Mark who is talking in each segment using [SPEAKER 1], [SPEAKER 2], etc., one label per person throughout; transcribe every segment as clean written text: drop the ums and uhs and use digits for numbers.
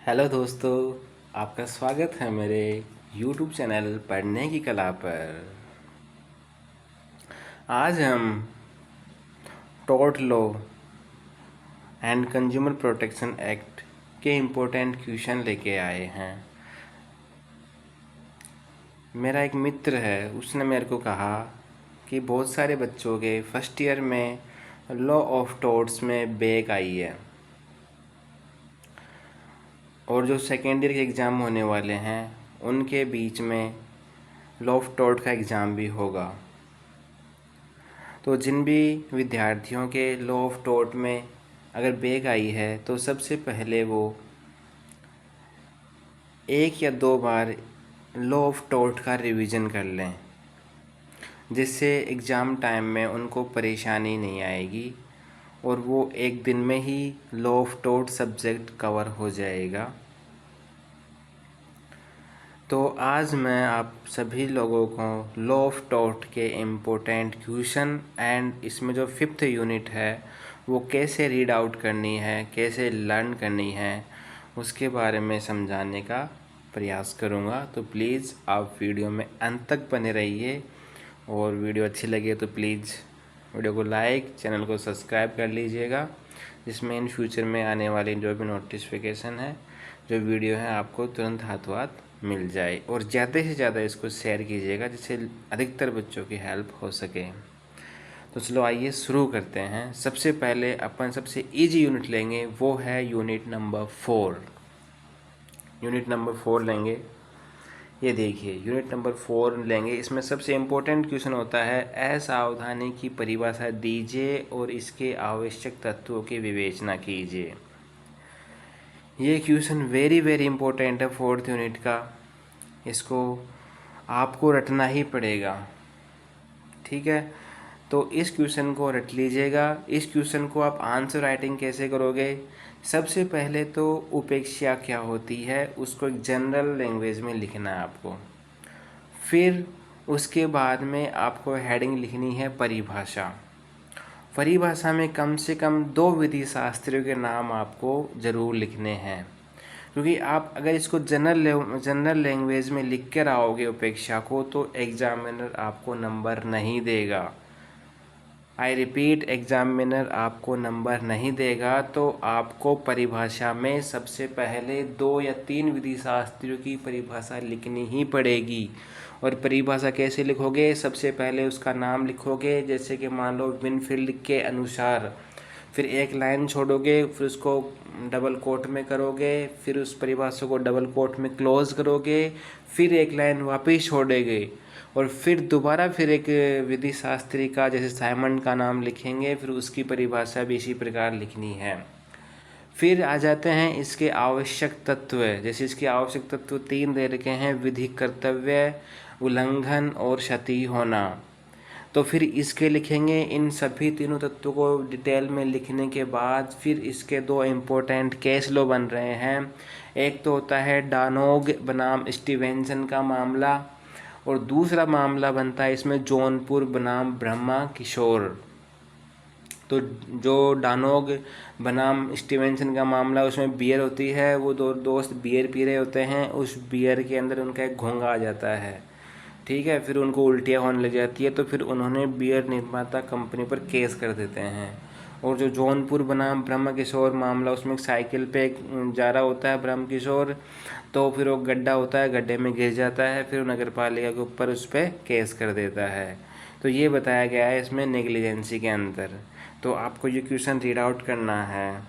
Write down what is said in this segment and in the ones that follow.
[SPEAKER 1] Hello दोस्तों, आपका स्वागत है मेरे YouTube चैनल पढ़ने की कला पर। आज हम tort law and consumer protection act के इम्पोर्टेंट क्वेश्चन लेके आए हैं। मेरा एक मित्र है, उसने मेरे को कहा कि बहुत सारे बच्चों के फर्स्ट ईयर में लॉ ऑफ टॉर्ट्स में बैक आई है और जो सेकेंड ईयर के एग्ज़ाम होने वाले हैं उनके बीच में लॉ ऑफ टॉर्ट का एग्ज़ाम भी होगा। तो जिन भी विद्यार्थियों के लॉ ऑफ टॉर्ट में अगर बैक आई है तो सबसे पहले वो एक या दो बार लॉ ऑफ टॉर्ट का रिवीजन कर लें, जिससे एग्ज़ाम टाइम में उनको परेशानी नहीं आएगी और वो एक दिन में ही law of tort subject cover हो जाएगा। तो आज मैं आप सभी लोगों को लॉ ऑफ टॉर्ट के इम्पोर्टेंट क्वेश्चन एंड इसमें जो 5th यूनिट है वो कैसे रीड आउट करनी है, कैसे लर्न करनी है, उसके बारे में समझाने का प्रयास करूँगा। तो प्लीज़ आप वीडियो में अंत तक बने रहिए और वीडियो अच्छी लगे तो प्लीज़ वीडियो को लाइक, चैनल को सब्सक्राइब कर लीजिएगा, जिसमें इन फ्यूचर में आने वाली जो भी नोटिफिकेशन है, जो वीडियो है, आपको तुरंत हाथों हाथ मिल जाए। और ज़्यादा से ज़्यादा इसको शेयर कीजिएगा जिससे अधिकतर बच्चों की हेल्प हो सके। तो चलो आइए शुरू करते हैं। सबसे पहले अपन सबसे इजी यूनिट लेंगे, वो है यूनिट नंबर 4। यूनिट नंबर 4 लेंगे। ये देखिए, यूनिट नंबर 4 लेंगे। इसमें सबसे इम्पोर्टेंट क्वेश्चन होता है असावधानी की परिभाषा दीजिए और इसके आवश्यक तत्वों की विवेचना कीजिए। ये क्वेश्चन वेरी वेरी इंपॉर्टेंट है 4th यूनिट का। इसको आपको रटना ही पड़ेगा, ठीक है। तो इस क्वेश्चन को रट लीजिएगा। इस क्वेश्चन को आप आंसर राइटिंग कैसे करोगे? सबसे पहले तो उपेक्षा क्या होती है उसको एक जनरल लैंग्वेज में लिखना है आपको। फिर उसके बाद में आपको हेडिंग लिखनी है परिभाषा। परिभाषा में कम से कम 2 विधि शास्त्रियों के नाम आपको ज़रूर लिखने हैं, क्योंकि आप अगर इसको जनरल लैंग्वेज में लिख कर आओगे उपेक्षा को तो एग्जामिनर आपको नंबर नहीं देगा। आई रिपीट, एग्जामिनर आपको नंबर नहीं देगा। तो आपको परिभाषा में सबसे पहले 2 या 3 विधि शास्त्रियों की परिभाषा लिखनी ही पड़ेगी। और परिभाषा कैसे लिखोगे? सबसे पहले उसका नाम लिखोगे, जैसे कि मान लो विनफील्ड के अनुसार, फिर एक लाइन छोड़ोगे, फिर उसको डबल कोट में करोगे, फिर उस परिभाषा को डबल कोट में क्लोज करोगे, फिर एक लाइन वापस छोड़ोगे और फिर दोबारा फिर एक विधि शास्त्री का जैसे साइमंड का नाम लिखेंगे, फिर उसकी परिभाषा भी इसी प्रकार लिखनी है। फिर आ जाते हैं इसके आवश्यक तत्व। जैसे इसके आवश्यक तत्व 3 दे रखे हैं, विधि, कर्तव्य, उल्लंघन और क्षति होना। तो फिर इसके लिखेंगे। इन सभी तीनों तत्वों को डिटेल में लिखने के बाद फिर इसके 2 इम्पोर्टेंट केस लॉ बन रहे हैं। एक तो होता है डानोग बनाम स्टीवेंसन का मामला और दूसरा मामला बनता है इसमें जौनपुर बनाम ब्रह्मा किशोर। तो जो डानोग बनाम स्टीवेंसन का मामला, उसमें बियर होती है, वो 2 दोस्त बियर पी रहे होते हैं, उस बियर के अंदर उनका एक घोंघा आ जाता है, ठीक है। फिर उनको उल्टियाँ होने लग जाती है, तो फिर उन्होंने बियर निर्माता कंपनी पर केस कर देते हैं। और जो जौनपुर बनाम ब्रह्म किशोर मामला, उसमें एक साइकिल पे जा रहा होता है ब्रह्म किशोर, तो फिर वो गड्ढा होता है, गड्ढे में गिर जाता है, फिर नगर पालिका के ऊपर उस पर केस कर देता है। तो ये बताया गया है इसमें नेग्लिजेंसी के अंदर। तो आपको ये क्वेश्चन रीड आउट करना है,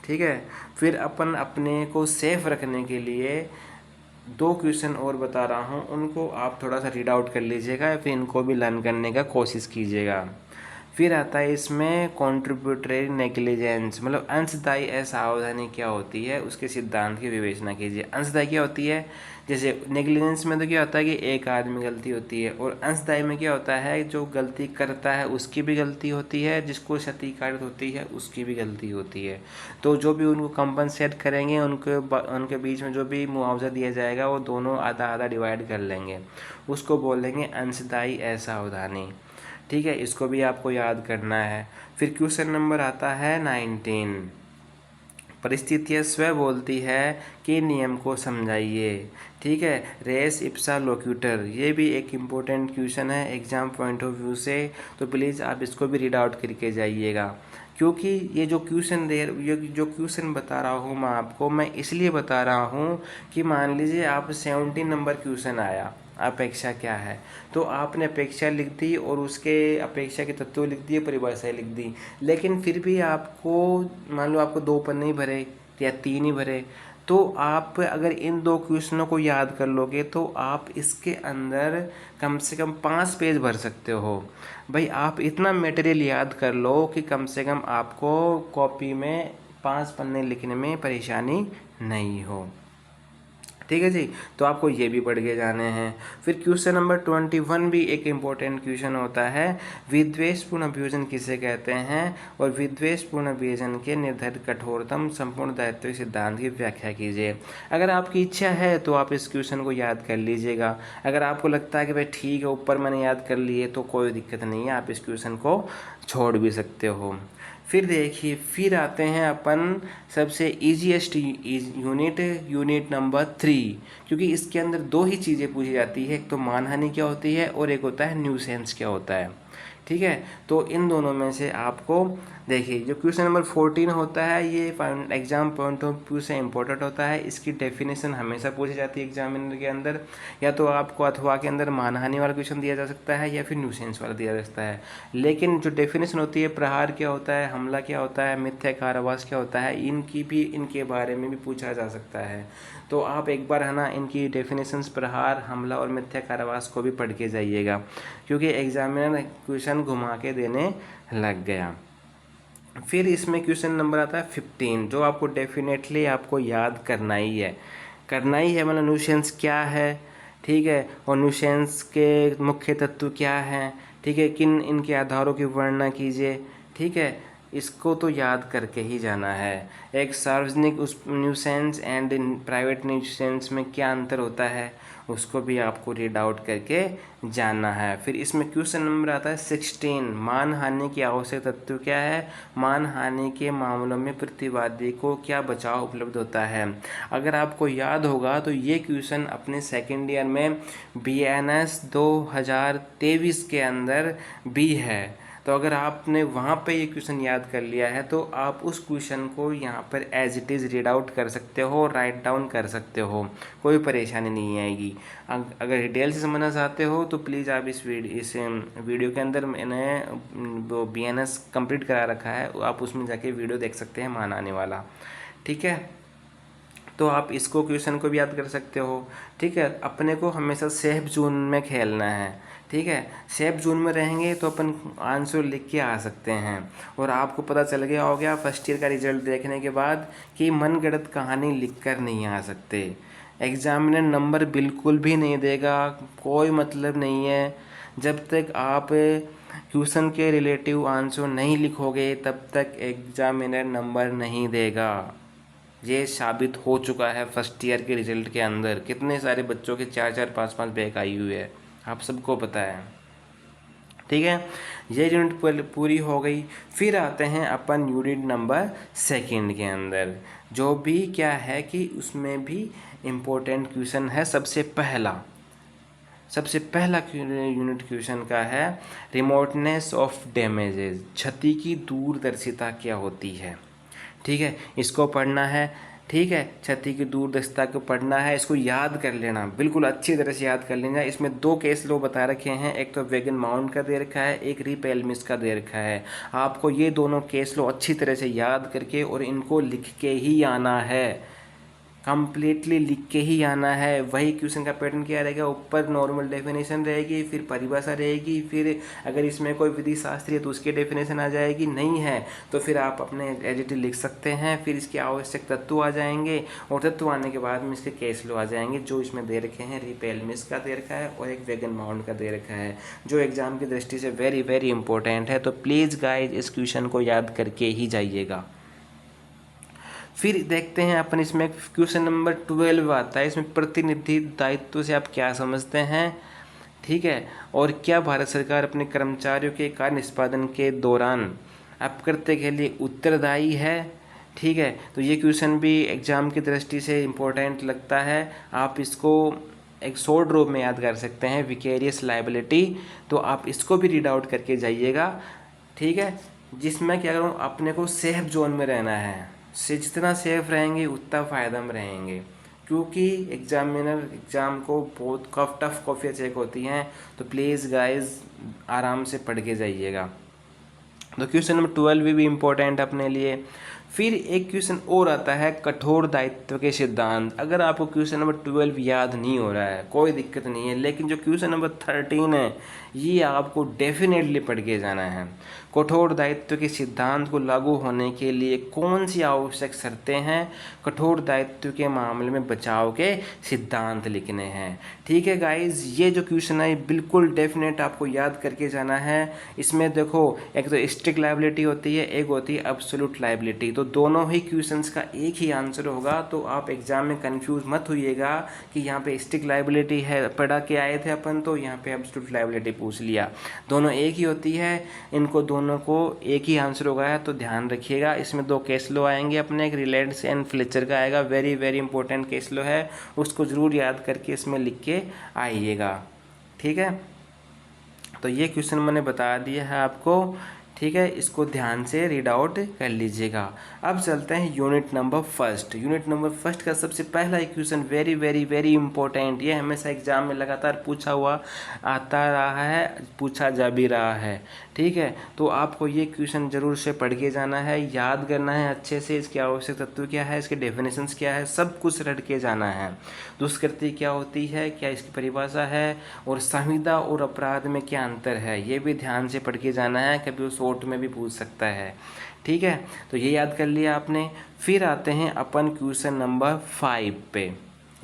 [SPEAKER 1] ठीक है। फिर अपन अपने को सेफ रखने के लिए 2 क्वेश्चन और बता रहा हूँ, उनको आप थोड़ा सा रीड आउट कर लीजिएगा, फिर इनको भी लर्न करने का कोशिश कीजिएगा। फिर आता है इसमें कॉन्ट्रीब्यूटरी नेग्लिजेंस, मतलब अंशदायी असावधानी क्या होती है, उसके सिद्धांत की विवेचना कीजिए। अंशदायी क्या होती है? जैसे नेग्लिजेंस में तो क्या होता है कि एक आदमी गलती होती है, और अंशदायी में क्या होता है जो गलती करता है उसकी भी गलती होती है, जिसको क्षतिकारित होती है उसकी भी गलती होती है। तो जो भी उनको कंपनसेट करेंगे, उनके बीच में जो भी मुआवजा दिया जाएगा वो दोनों आधा आधा डिवाइड कर लेंगे, उसको बोलेंगे अंशदायी असावधानी, ठीक है। इसको भी आपको याद करना है। फिर क्वेश्चन नंबर आता है 19। परिस्थितियाँ स्वयं बोलती है कि नियम को समझाइए। ठीक है, रेस इप्सा लोक्यूटर, ये भी एक इम्पोर्टेंट क्वेश्चन है एग्जाम पॉइंट ऑफ व्यू से, तो प्लीज़ आप इसको भी रीड आउट करके जाइएगा। क्योंकि ये जो क्वेश्चन बता रहा हूँ मैं आपको, मैं इसलिए बता रहा हूँ कि मान लीजिए आप 17 नंबर क्वेश्चन आया, अपेक्षा क्या है, तो आपने अपेक्षा लिख दी और उसके अपेक्षा के तत्व लिख दिए, परिभाषाएं लिख दी, लेकिन फिर भी आपको मान लो आपको 2 पन्ने ही भरे या 3 ही भरे, तो आप अगर इन 2 क्वेश्चनों को याद कर लोगे तो आप इसके अंदर कम से कम 5 पेज भर सकते हो। भाई आप इतना मटेरियल याद कर लो कि कम से कम आपको कॉपी में 5 पन्ने लिखने में परेशानी नहीं हो। ठीक है जी, तो आपको ये भी पढ़ के जाने हैं। फिर क्वेश्चन नंबर 21 भी एक इम्पोर्टेंट क्वेश्चन होता है, विद्वेषपूर्ण अभियोजन किसे कहते हैं और विद्वेषपूर्ण अभियोजन के निर्धारित कठोरतम संपूर्ण दायित्व सिद्धांत की व्याख्या कीजिए। अगर आपकी इच्छा है तो आप इस क्वेश्चन को याद कर लीजिएगा, अगर आपको लगता है कि भाई ठीक है ऊपर मैंने याद कर लिए तो कोई दिक्कत नहीं है, आप इस क्वेश्चन को छोड़ भी सकते हो। फिर देखिए, फिर आते हैं अपन सबसे ईजीएस्ट यूनिट नंबर 3, क्योंकि इसके अंदर 2 ही चीज़ें पूछी जाती है, एक तो मानहानि क्या होती है और एक होता है न्यूसेंस क्या होता है। ठीक है, तो इन दोनों में से आपको देखिए, जो क्वेश्चन नंबर 14 होता है ये एग्जाम पॉइंट ऑफ व्यू से इम्पोर्टेंट होता है, इसकी डेफिनेशन हमेशा पूछी जाती है एग्जामिनर के अंदर, या तो आपको अथवा के अंदर मानहानि वाला क्वेश्चन दिया जा सकता है या फिर न्यूसेंस वाला दिया जा सकता है। लेकिन जो डेफिनेशन होती है, प्रहार क्या होता है, हमला क्या होता है, मिथ्या कारावास क्या होता है, इनके बारे में भी पूछा जा सकता है। तो आप एक बार है ना इनकी डेफिनेशंस प्रहार, हमला और मिथ्या कारावास को भी पढ़ के जाइएगा, क्योंकि एग्जामिनर क्वेश्चन घुमा के देने लग गया। फिर इसमें क्वेश्चन नंबर आता है 15, जो आपको डेफिनेटली आपको याद करना ही है, मतलब न्यूसेंस क्या है, ठीक है, और न्यूसेंस के मुख्य तत्व क्या हैं, ठीक है, किन इनके आधारों की वर्णना कीजिए। ठीक है, इसको तो याद करके ही जाना है। एक सार्वजनिक उस न्यूसेंस एंड प्राइवेट न्यूसेंस में क्या अंतर होता है, उसको भी आपको रीड आउट करके जाना है। फिर इसमें क्वेश्चन नंबर आता है 16, मानहानि की आवश्यक तत्व क्या है, मानहानि के मामलों में प्रतिवादी को क्या बचाव उपलब्ध होता है। अगर आपको याद होगा तो ये क्वेश्चन अपने सेकेंड ईयर में BNS 2023 के अंदर भी है, तो अगर आपने वहाँ पे ये क्वेश्चन याद कर लिया है तो आप उस क्वेश्चन को यहाँ पर as it is read out कर सकते हो, राइट डाउन कर सकते हो, कोई परेशानी नहीं आएगी। अगर डिटेल से समझना चाहते हो तो प्लीज़ आप इस वीडियो के अंदर मैंने वो BNS कंप्लीट करा रखा है, आप उसमें जाके वीडियो देख सकते हैं मानहानि वाला। ठीक है, तो आप इसको क्वेश्चन को भी याद कर सकते हो। ठीक है, अपने को हमेशा सेफ जोन में खेलना है। ठीक है, सेफ जोन में रहेंगे तो अपन आंसर लिख के आ सकते हैं, और आपको पता चल गया हो गया फर्स्ट ईयर का रिजल्ट देखने के बाद कि मनगढ़ंत कहानी लिख कर नहीं आ सकते। एग्जामिनर नंबर बिल्कुल भी नहीं देगा, कोई मतलब नहीं है। जब तक आप क्वेश्चन के रिलेटिव आंसर नहीं लिखोगे तब तक एग्जामिनर नंबर नहीं देगा। ये साबित हो चुका है फर्स्ट ईयर के रिजल्ट के अंदर, कितने सारे बच्चों के 4-4, 5-5 बैक आई हुई है, आप सबको पता है। ठीक है, ये यूनिट पूरी हो गई। फिर आते हैं अपन यूनिट नंबर 2 के अंदर, जो भी क्या है कि उसमें भी इम्पोर्टेंट क्वेश्चन है। सबसे पहला यूनिट क्वेश्चन का है रिमोटनेस ऑफ डैमेजेस, क्षति की दूरदर्शिता क्या होती है। ठीक है, इसको पढ़ना है। ठीक है, क्षति की दूरदर्शिता को पढ़ना है, इसको याद कर लेना, बिल्कुल अच्छी तरह से याद कर लेना। इसमें 2 केस लो बता रखे हैं, एक तो वेगन माउंट का दे रखा है, एक रिपेल्मिस का दे रखा है। आपको ये दोनों केस लो अच्छी तरह से याद करके और इनको लिख के ही आना है, कंप्लीटली लिख के ही आना है। वही क्वेश्चन का पैटर्न क्या रहेगा, ऊपर नॉर्मल डेफिनेशन रहेगी, फिर परिभाषा रहेगी, फिर अगर इसमें कोई विधि शास्त्री है तो उसकी डेफिनेशन आ जाएगी, नहीं है तो फिर आप अपने एडिट लिख सकते हैं। फिर इसके आवश्यक तत्व आ जाएंगे और तत्व आने के बाद में इसके केस लो आ जाएंगे, जो इसमें दे रखे हैं रिपेल्मिस का दे रखा है और एक वेगन माउंट का दे रखा है, जो एग्जाम की दृष्टि से वेरी वेरी इंपॉर्टेंट है। तो प्लीज़ गाइज इस क्वेश्चन को याद करके ही जाइएगा। फिर देखते हैं अपन इसमें क्वेश्चन नंबर 12 आता है, इसमें प्रतिनिधि दायित्व से आप क्या समझते हैं। ठीक है, और क्या भारत सरकार अपने कर्मचारियों के कार्य निष्पादन के दौरान अपकृत्य के लिए उत्तरदायी है। ठीक है, तो ये क्वेश्चन भी एग्ज़ाम की दृष्टि से इम्पोर्टेंट लगता है। आप इसको एक शॉर्ट रूप में याद कर सकते हैं, विकेरियस लायबिलिटी, तो आप इसको भी रीड आउट करके जाइएगा। ठीक है, जिसमें क्या करूँ, अपने को सेफ जोन में रहना है, से जितना सेफ रहेंगे उतना फ़ायदा में रहेंगे, क्योंकि एग्ज़ाम को बहुत टफ कॉपियाँ चेक होती हैं। तो प्लीज़ गाइस आराम से पढ़ के जाइएगा। तो क्वेश्चन नंबर 12 भी इम्पोर्टेंट अपने लिए। फिर एक क्वेश्चन और आता है कठोर दायित्व के सिद्धांत। अगर आपको क्वेश्चन नंबर 12 याद नहीं हो रहा है कोई दिक्कत नहीं है, लेकिन जो क्वेश्चन नंबर 13 है ये आपको डेफिनेटली पढ़ के जाना है। कठोर दायित्व के सिद्धांत को लागू होने के लिए कौन सी आवश्यक शर्तें हैं, कठोर दायित्व के मामले में बचाव के सिद्धांत लिखने हैं। ठीक है गाइज, ये जो क्वेश्चन है बिल्कुल डेफिनेट आपको याद करके जाना है। इसमें देखो, एक तो स्ट्रिक्ट लायबिलिटी होती है, एक होती है एब्सोल्यूट लायबिलिटी, तो दोनों ही क्वेश्चंस का एक ही आंसर होगा। तो आप एग्जाम में कंफ्यूज मत होइएगा कि यहाँ पे स्ट्रिक्ट लायबिलिटी है, पढ़ा के आए थे अपन तो यहाँ पे एब्सोल्यूट लायबिलिटी पूछ लिया, दोनों एक ही होती है। इनको दोनों को एक ही आंसर होगा, तो ध्यान रखिएगा। इसमें 2 केस लो आएंगे अपने, एक रिलेटेड एंड फ्लेचर का आएगा, वेरी वेरी इंपॉर्टेंट केस लो है, उसको ज़रूर याद करके इसमें लिख के आइएगा। ठीक है, तो ये क्वेश्चन मैंने बता दिया है आपको। ठीक है, इसको ध्यान से रीड आउट कर लीजिएगा। अब चलते हैं unit number first. Unit number first का सबसे पहला question very very very important, ये हमेशा एग्जाम में लगातार पूछा हुआ आता रहा है, पूछा जा भी रहा है। ठीक है, तो आपको ये क्वेश्चन जरूर से पढ़ के जाना है, याद करना है अच्छे से, इसके आवश्यक तत्व क्या है, इसके डेफिनेशंस क्या है, सब कुछ रट के जाना है। दुष्कृति क्या होती है, क्या इसकी परिभाषा है, और संविदा और अपराध में क्या अंतर है, ये भी ध्यान से पढ़ के जाना है, कभी वो शॉर्ट में भी पूछ सकता है। ठीक है, तो ये याद कर लिया आपने। फिर आते हैं अपन क्वेश्चन नंबर 5 पे।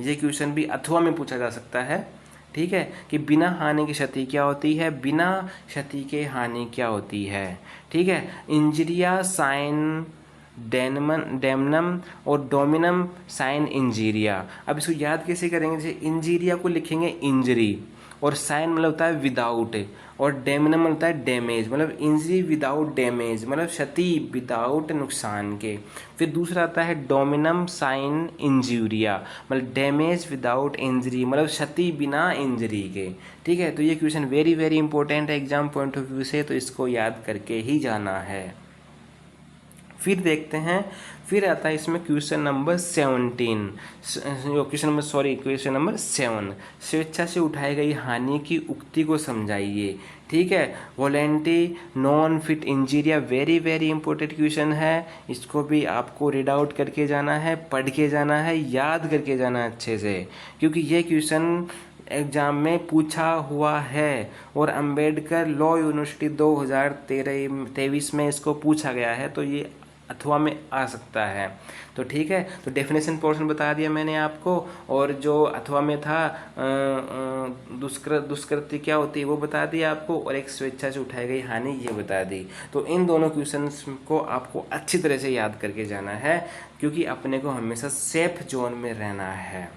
[SPEAKER 1] ये क्वेश्चन भी अथवा में पूछा जा सकता है। ठीक है, कि बिना हानि की क्षति क्या होती है, बिना क्षति के हानि क्या होती है। ठीक है, इंजरिया साइन डेमनम और डोमिनम साइन इंजीरिया। अब इसको याद कैसे करेंगे, जैसे इंजीरिया को लिखेंगे इंजरी, और साइन मतलब होता है विदाउट, और डेमिनम होता है डैमेज, मतलब इंजरी विदाउट डैमेज, मतलब क्षति विदाउट नुकसान के। फिर दूसरा आता है डोमिनम साइन इंजूरिया, मतलब डैमेज विदाउट इंजरी, मतलब क्षति बिना इंजरी के। ठीक है, तो ये क्वेश्चन वेरी वेरी इंपॉर्टेंट है एग्जाम पॉइंट ऑफ व्यू से, तो इसको याद करके ही जाना है। फिर देखते हैं, फिर आता है इसमें क्वेश्चन नंबर 17, क्वेश्चन नंबर 7, स्वेच्छा से उठाई गई हानि की उक्ति को समझाइए। ठीक है, volenti non fit injuria, very very important question है, इसको भी आपको रीड आउट करके जाना है, पढ़ के जाना है, याद करके जाना है अच्छे से, क्योंकि ये क्वेश्चन एग्जाम में पूछा हुआ है, और अंबेडकर लॉ यूनिवर्सिटी 2023 में इसको पूछा गया है, तो ये अथवा में आ सकता है। तो ठीक है, तो डेफिनेशन पोर्शन बता दिया मैंने आपको, और जो अथवा में था दुष्कृति क्या होती है वो बता दिया आपको, और एक स्वेच्छा से उठाई गई हानि ये बता दी। तो इन दोनों क्वेश्चंस को आपको अच्छी तरह से याद करके जाना है, क्योंकि अपने को हमेशा सेफ जोन में रहना है।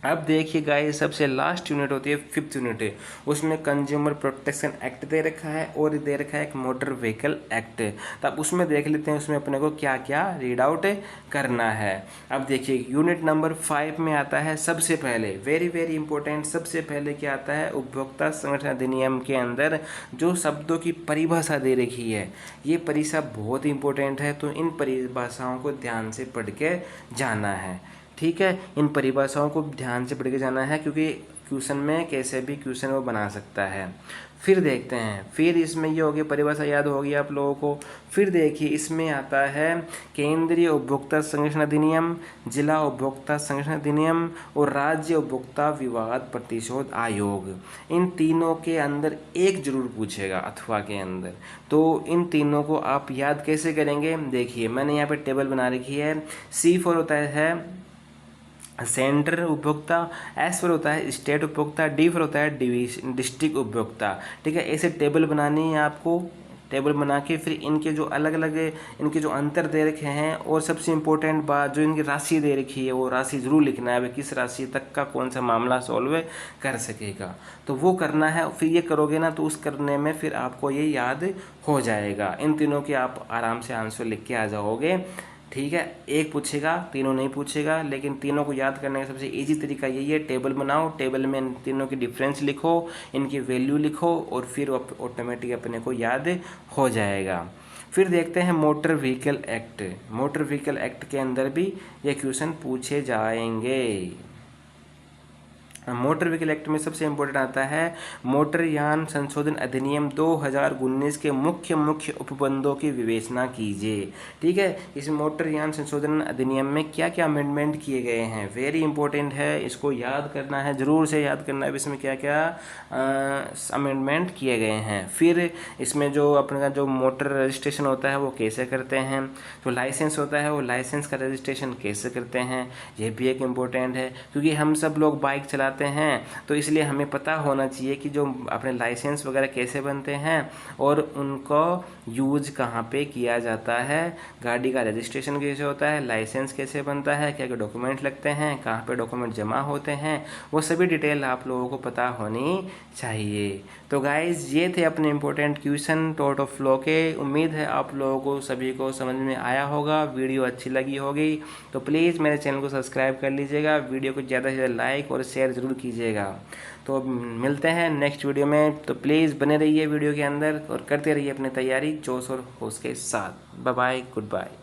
[SPEAKER 1] अब देखिए गाइस, सबसे लास्ट यूनिट होती है 5th यूनिट, उसमें कंज्यूमर प्रोटेक्शन एक्ट दे रखा है, और दे रखा है एक मोटर व्हीकल एक्ट। तो अब उसमें देख लेते हैं उसमें अपने को क्या क्या रीड आउट करना है। अब देखिए यूनिट नंबर 5 में आता है सबसे पहले, वेरी वेरी इंपॉर्टेंट, सबसे पहले क्या आता है, उपभोक्ता संरक्षण अधिनियम के अंदर जो शब्दों की परिभाषा दे रखी है, ये परिभाषा बहुत इंपॉर्टेंट है, तो इन परिभाषाओं को ध्यान से पढ़ के जाना है। ठीक है, इन परिभाषाओं को ध्यान से पढ़ के जाना है, क्योंकि क्वेश्चन में कैसे भी क्वेश्चन वो बना सकता है। फिर देखते हैं, फिर इसमें ये हो गया, परिभाषा याद होगी आप लोगों को। फिर देखिए इसमें आता है केंद्रीय उपभोक्ता संरक्षण अधिनियम, जिला उपभोक्ता संरक्षण अधिनियम, और राज्य उपभोक्ता विवाद प्रतिशोध आयोग। इन तीनों के अंदर एक जरूर पूछेगा अथवा के अंदर, तो इन तीनों को आप याद कैसे करेंगे, देखिए मैंने यहाँ पे टेबल बना रखी है। C फॉर होता है सेंटर उपभोक्ता, एस पर होता है स्टेट उपभोक्ता, डी पर होता है डिस्ट्रिक्ट उपभोक्ता। ठीक है, ऐसे टेबल बनानी है आपको, टेबल बना के फिर इनके जो अलग अलग इनके जो अंतर दे रखे हैं, और सबसे इम्पोर्टेंट बात जो इनकी राशि दे रखी है वो राशि ज़रूर लिखना है, भाई किस राशि तक का कौन सा मामला सॉल्व कर सकेगा, तो वो करना है। फिर ये करोगे ना तो उस करने में फिर आपको ये याद हो जाएगा, इन तीनों के आप आराम से आंसर लिख के आ जाओगे। ठीक है, एक पूछेगा, तीनों नहीं पूछेगा, लेकिन तीनों को याद करने का सबसे इजी तरीका यही है, टेबल बनाओ, टेबल में इन तीनों की डिफरेंस लिखो, इनकी वैल्यू लिखो और फिर ऑटोमेटिक अपने को याद हो जाएगा। फिर देखते हैं motor vehicle act. Motor vehicle act के अंदर भी ये क्वेश्चन पूछे जाएंगे। मोटर व्हीकल एक्ट में सबसे इम्पोर्टेंट आता है मोटर यान संशोधन अधिनियम 2019 के मुख्य उपबंधों की विवेचना कीजिए। ठीक है, इस मोटर यान संशोधन अधिनियम में क्या क्या अमेंडमेंट किए गए हैं, वेरी इंपॉर्टेंट है, इसको याद करना है, ज़रूर से याद करना है इसमें क्या क्या अमेंडमेंट किए गए हैं। फिर इसमें जो अपने जो मोटर रजिस्ट्रेशन होता है वो कैसे करते हैं, जो लाइसेंस होता है वो लाइसेंस का रजिस्ट्रेशन कैसे करते हैं, ये भी एक इम्पोर्टेंट है, क्योंकि हम सब लोग बाइक चलाते हैं तो इसलिए हमें पता होना चाहिए कि जो अपने लाइसेंस वगैरह कैसे बनते हैं और उनको यूज कहाँ पे किया जाता है, गाड़ी का रजिस्ट्रेशन कैसे होता है, लाइसेंस कैसे बनता है, क्या क्या डॉक्यूमेंट लगते हैं, कहाँ पे डॉक्यूमेंट जमा होते हैं, वो सभी डिटेल आप लोगों को पता होनी चाहिए। तो गाइज ये थे अपने important question tort of law के। उम्मीद है आप लोगों को सभी को समझ में आया होगा, वीडियो अच्छी लगी होगी तो प्लीज़ मेरे चैनल को सब्सक्राइब कर लीजिएगा, वीडियो को ज़्यादा से ज़्यादा लाइक और शेयर ज़रूर कीजिएगा। तो मिलते हैं नेक्स्ट वीडियो में, तो प्लीज़ बने रहिए वीडियो के अंदर और करते रहिए अपनी तैयारी जोश और होश के साथ। Bye bye, good bye.